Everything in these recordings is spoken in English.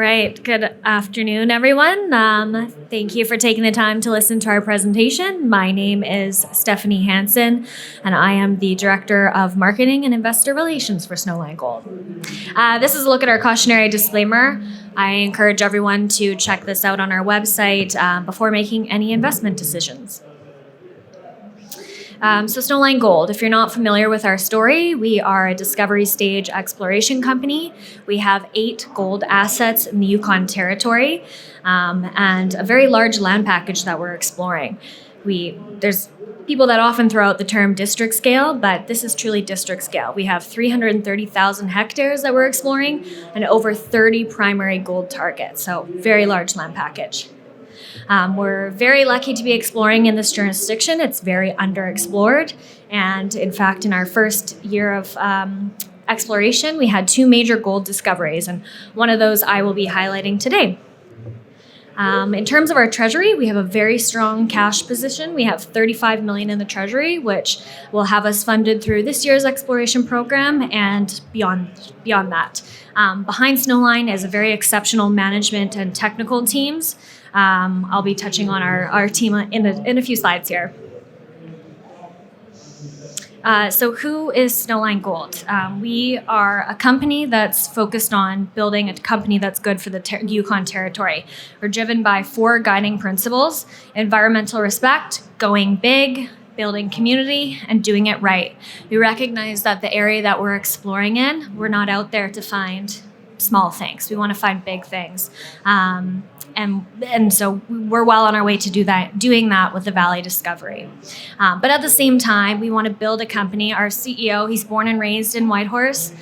right. Good afternoon, everyone. Thank you for taking the time to listen to our presentation. My name is Stephanie Hansen, and I am the Director of Marketing and Investor Relations for Snowline Gold. This is a look at our cautionary disclaimer. I encourage everyone to check this out on our website before making any investment decisions. So Snowline Gold, if you're not familiar with our story, we are a discovery stage exploration company. We have 8 gold assets in the Yukon territory and a very large land package that we're exploring. There's people that often throw out the term district scale, but this is truly district scale. We have 330,000 hectares that we're exploring and over 30 primary gold targets, so very large land package. We're very lucky to be exploring in this jurisdiction. It's very underexplored. And in fact, in our first year of exploration, we had 2 major gold discoveries. And one of those I will be highlighting today. In terms of our treasury, we have a very strong cash position. We have $35 million in the treasury, which will have us funded through this year's exploration program and beyond that. Behind Snowline is a very exceptional management and technical teams. I'll be touching on our team in a few slides here. So who is Snowline Gold? We are a company that's focused on building a company that's good for the Yukon territory. We're driven by 4 guiding principles: environmental respect, going big, building community, and doing it right. We recognize that the area that we're exploring in, we're not out there to find small things. We want to find big things. And so we're well on our way to doing that with the Valley Discovery. But at the same time, we want to build a company. Our CEO, he's born and raised in Whitehorse.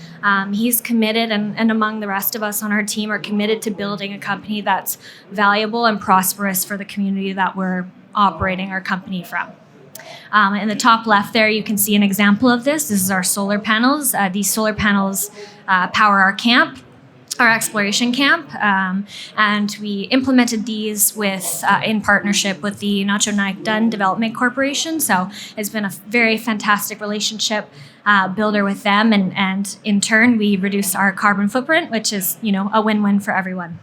He's committed, and among the rest of us on our team are committed to building a company that's valuable and prosperous for the community that we're operating our company from. In the top left there, you can see an example of this. This is our solar panels. These solar panels power our camp, our exploration camp, and we implemented these in partnership with the Nacho Development Corporation. So it's been a very fantastic relationship builder with them, and in turn, we reduce our carbon footprint, which is a win-win for everyone.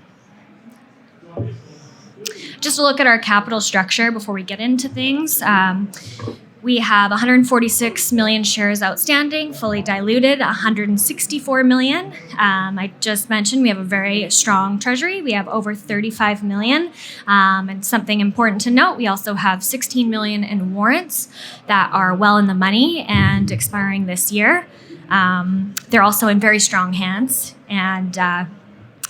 Just to look at our capital structure before we get into things. We have 146 million shares outstanding, fully diluted, 164 million. I just mentioned we have a very strong treasury. We have over 35 million. And something important to note, we also have 16 million in warrants that are well in the money and expiring this year. They're also in very strong hands, and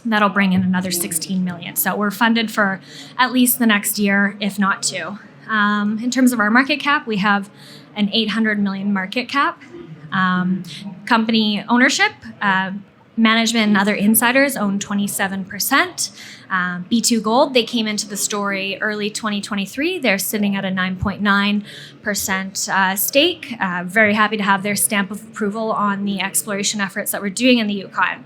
that'll bring in another 16 million. So we're funded for at least the next year, if not 2. In terms of our market cap, we have an 800 million market cap. Company ownership, management and other insiders own 27%. B2 Gold, they came into the story early 2023. They're sitting at a 9.9% stake. Very happy to have their stamp of approval on the exploration efforts that we're doing in the Yukon.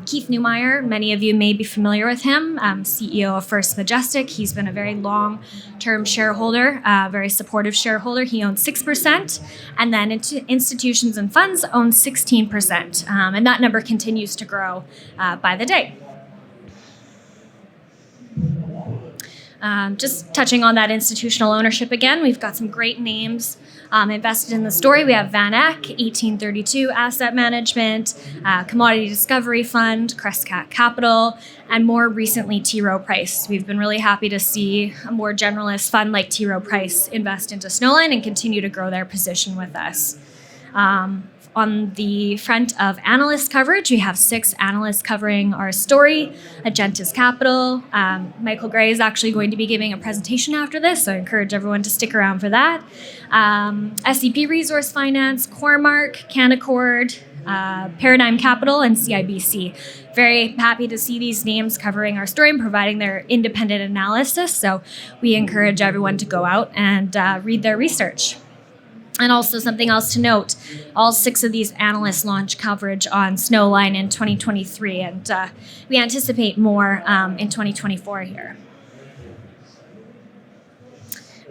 Keith Neumeyer, many of you may be familiar with him, CEO of First Majestic. He's been a very long-term shareholder, very supportive shareholder. He owns 6%, and then institutions and funds own 16%, and that number continues to grow by the day. Just touching on that institutional ownership again, we've got some great names invested in the story. We have Van Eck, 1832 Asset Management, Commodity Discovery Fund, Crescat Capital, and more recently T. Rowe Price. We've been really happy to see a more generalist fund like T. Rowe Price invest into Snowline and continue to grow their position with us. On the front of analyst coverage, we have 6 analysts covering our story. Agentis Capital. Michael Gray is actually going to be giving a presentation after this, so I encourage everyone to stick around for that. SCP Resource Finance, Cormark, Canaccord, Paradigm Capital, and CIBC. Very happy to see these names covering our story and providing their independent analysis, so we encourage everyone to go out and read their research. And also something else to note, all 6 of these analysts launched coverage on Snowline in 2023, and we anticipate more in 2024 here.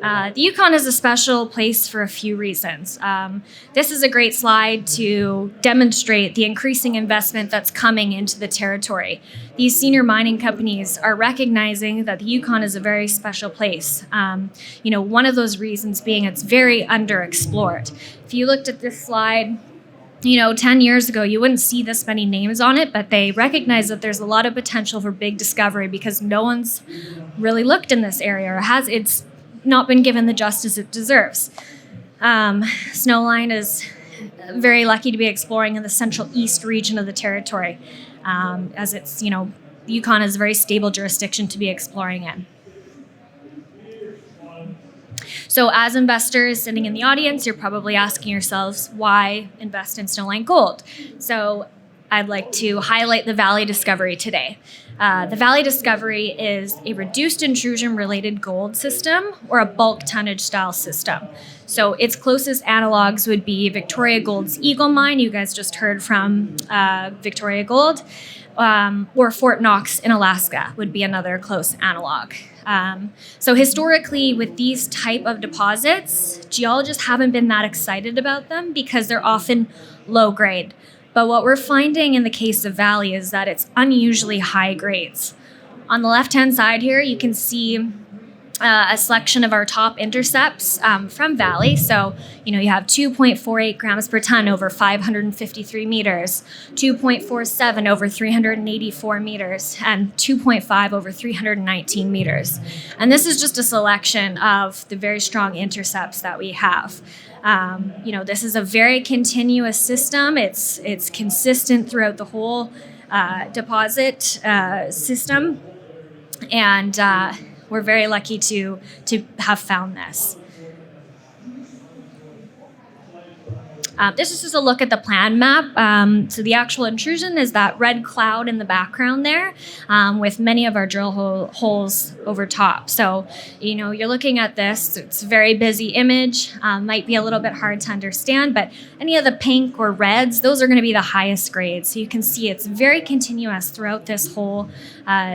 The Yukon is a special place for a few reasons. This is a great slide to demonstrate the increasing investment that's coming into the territory. These senior mining companies are recognizing that the Yukon is a very special place. One of those reasons being it's very underexplored. If you looked at this slide, 10 years ago, you wouldn't see this many names on it, but they recognize that there's a lot of potential for big discovery because no one's really looked in this area or it's not been given the justice it deserves. Snowline is very lucky to be exploring in the central east region of the territory, as it's, the Yukon is a very stable jurisdiction to be exploring in. So as investors sitting in the audience, you're probably asking yourselves, why invest in Snowline Gold? So I'd like to highlight the Valley discovery today. The Valley discovery is a reduced intrusion related gold system or a bulk tonnage style system. So its closest analogs would be Victoria Gold's Eagle Mine, you guys just heard from Victoria Gold, or Fort Knox in Alaska would be another close analog. So historically, with these type of deposits, geologists haven't been that excited about them because they're often low grade. But what we're finding in the case of Valley is that it's unusually high grades. On the left-hand side here, you can see a selection of our top intercepts from Valley. So, you have 2.48 grams per ton over 553 meters, 2.47 over 384 meters, and 2.5 over 319 meters. And this is just a selection of the very strong intercepts that we have. This is a very continuous system. It's consistent throughout the whole deposit system. And we're very lucky to have found this. This is just a look at the plan map. So the actual intrusion is that red cloud in the background there, with many of our drill holes over top. So, you're looking at this. It's a very busy image. Might be a little bit hard to understand, but any of the pink or reds, those are going to be the highest grades. So you can see it's very continuous throughout this whole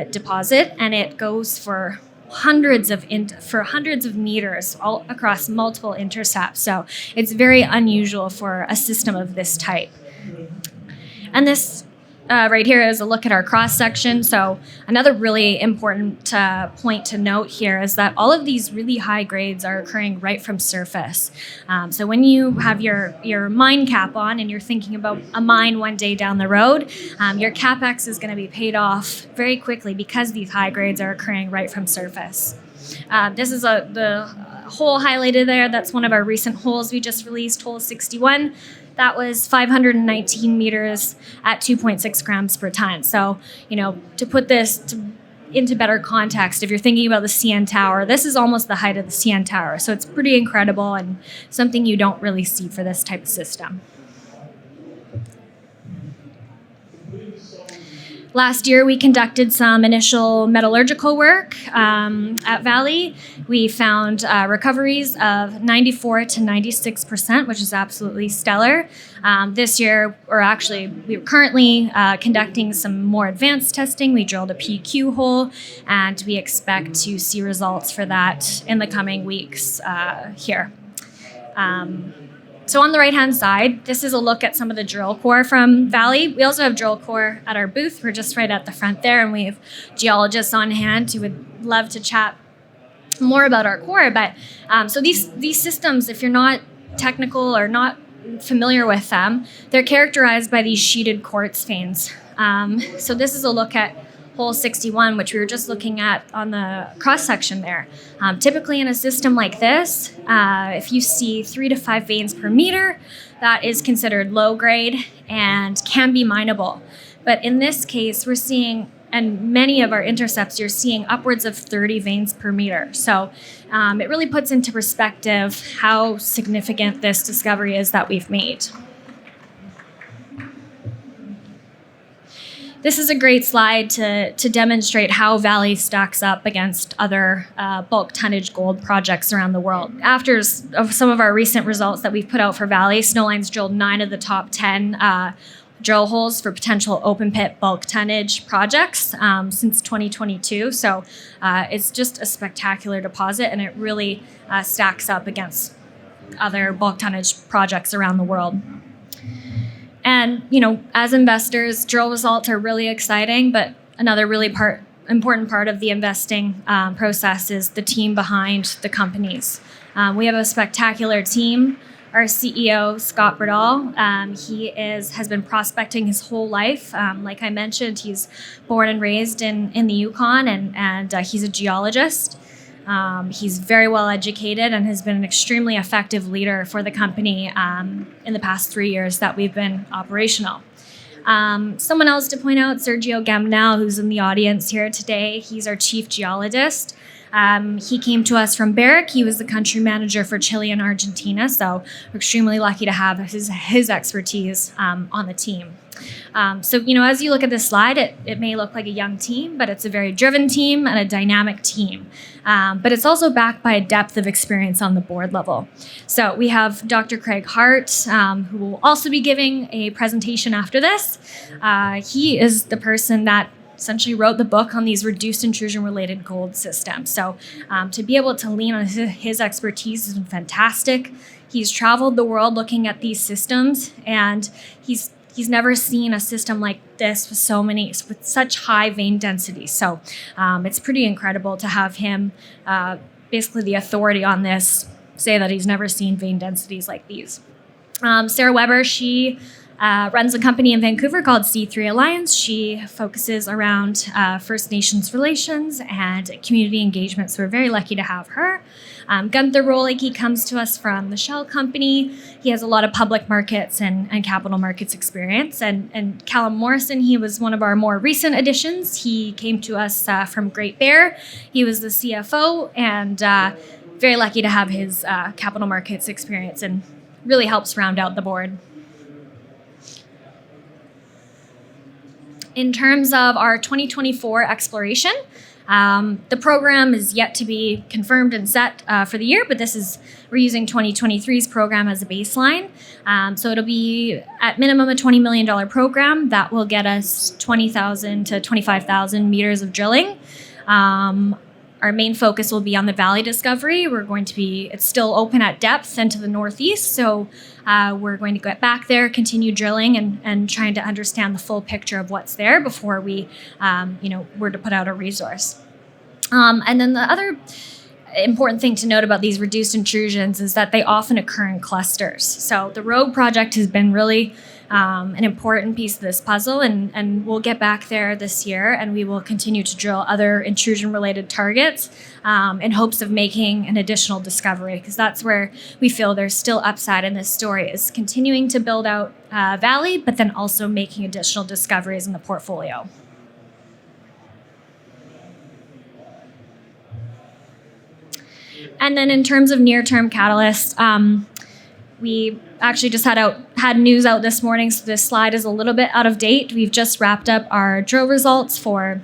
deposit, and it goes for hundreds of meters all across multiple intercepts. So it's very unusual for a system of this type. And this right here is a look at our cross section. So another really important point to note here is that all of these really high grades are occurring right from surface. So when you have your mine cap on and you're thinking about a mine one day down the road, your capex is going to be paid off very quickly because these high grades are occurring right from surface. This is the hole highlighted there. That's one of our recent holes we just released, hole 61. That was 519 meters at 2.6 grams per ton. So, to put this into better context, if you're thinking about the CN Tower, this is almost the height of the CN Tower. So it's pretty incredible and something you don't really see for this type of system. Last year, we conducted some initial metallurgical work at Valley. We found recoveries of 94 to 96%, which is absolutely stellar. This year, we're currently conducting some more advanced testing. We drilled a PQ hole, and we expect to see results for that in the coming weeks here. So on the right-hand side, this is a look at some of the drill core from Valley. We also have drill core at our booth. We're just right at the front there, and we have geologists on hand who would love to chat more about our core. But so these systems, if you're not technical or not familiar with them, they're characterized by these sheeted quartz veins. So this is a look at hole 61, which we were just looking at on the cross-section there. Typically in a system like this, if you see 3 to 5 veins per meter, that is considered low grade and can be mineable. But in this case, we're seeing, and many of our intercepts, you're seeing upwards of 30 veins per meter. So it really puts into perspective how significant this discovery is that we've made. This is a great slide to demonstrate how Valley stacks up against other bulk tonnage gold projects around the world. After some of our recent results that we've put out for Valley, Snowline's drilled 9 of the top 10 drill holes for potential open pit bulk tonnage projects since 2022. So it's just a spectacular deposit, and it really stacks up against other bulk tonnage projects around the world. And, as investors, drill results are really exciting, but another really important part of the investing process is the team behind the companies. We have a spectacular team. Our CEO, Scott Bradall, he has been prospecting his whole life. Like I mentioned, he's born and raised in the Yukon, and he's a geologist. He's very well educated and has been an extremely effective leader for the company in the past 3 years that we've been operational. Someone else to point out, Sergio Gamnal, who's in the audience here today. He's our chief geologist. He came to us from VRIC. He was the country manager for Chile and Argentina, so we're extremely lucky to have his expertise on the team. So, as you look at this slide, it may look like a young team, but it's a very driven team and a dynamic team. But it's also backed by a depth of experience on the board level. So we have Dr. Craig Hart, who will also be giving a presentation after this. He is the person that essentially wrote the book on these reduced intrusion-related gold systems. So to be able to lean on his expertise has been fantastic. He's traveled the world looking at these systems, and he's never seen a system like this with such high vein density. So it's pretty incredible to have him, basically the authority on this, say that he's never seen vein densities like these. Sarah Weber, she runs a company in Vancouver called C3 Alliance. She focuses around First Nations relations and community engagement, so we're very lucky to have her. Gunther Rolig, he comes to us from the Shell company. He has a lot of public markets and capital markets experience. And Callum Morrison, he was one of our more recent additions. He came to us from Great Bear. He was the CFO, and very lucky to have his capital markets experience, and really helps round out the board. In terms of our 2024 exploration, the program is yet to be confirmed and set for the year, but we're using 2023's program as a baseline. So it'll be at minimum a $20 million program that will get us 20,000 to 25,000 meters of drilling. Our main focus will be on the valley discovery. It's still open at depth and to the northeast, so we're going to get back there, continue drilling, and trying to understand the full picture of what's there before we, were to put out a resource. And then the other important thing to note about these reduced intrusions is that they often occur in clusters. So the Rogue project has been really an important piece of this puzzle, and we'll get back there this year, and we will continue to drill other intrusion-related targets in hopes of making an additional discovery, because that's where we feel there's still upside in this story, is continuing to build out Valley, but then also making additional discoveries in the portfolio. And then in terms of near-term catalysts, we actually just had news out this morning, so this slide is a little bit out of date. We've just wrapped up our drill results for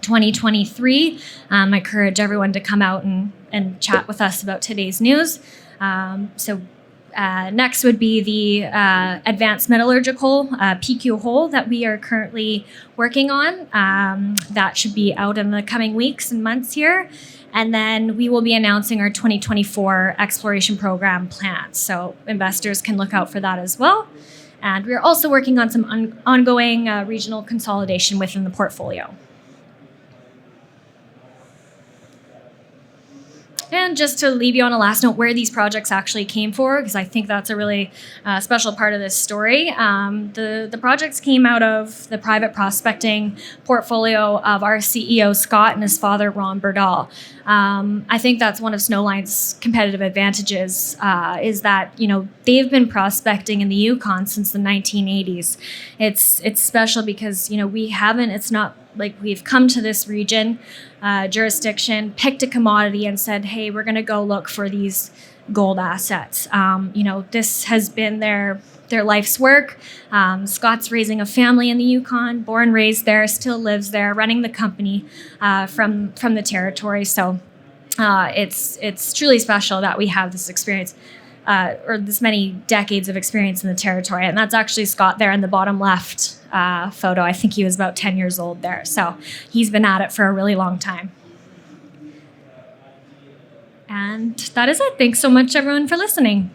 2023. I encourage everyone to come out and chat with us about today's news. Next would be the advanced metallurgical PQ hole that we are currently working on. That should be out in the coming weeks and months here. And then we will be announcing our 2024 exploration program plans. So investors can look out for that as well. And we're also working on some ongoing regional consolidation within the portfolio. And just to leave you on a last note, where these projects actually came for, because I think that's a really special part of this story. The projects came out of the private prospecting portfolio of our CEO, Scott, and his father, Ron Berdal. I think that's one of Snowline's competitive advantages, is that, they've been prospecting in the Yukon since the 1980s. It's special because, it's not like we've come to this region, jurisdiction, picked a commodity and said, hey, we're going to go look for these gold assets. This has been their life's work. Scott's raising a family in the Yukon, born, raised there, still lives there, running the company from the territory. So it's truly special that we have this experience. or this many decades of experience in the territory. And that's actually Scott there in the bottom left photo. I think he was about 10 years old there. So he's been at it for a really long time. And that is it. Thanks so much, everyone, for listening.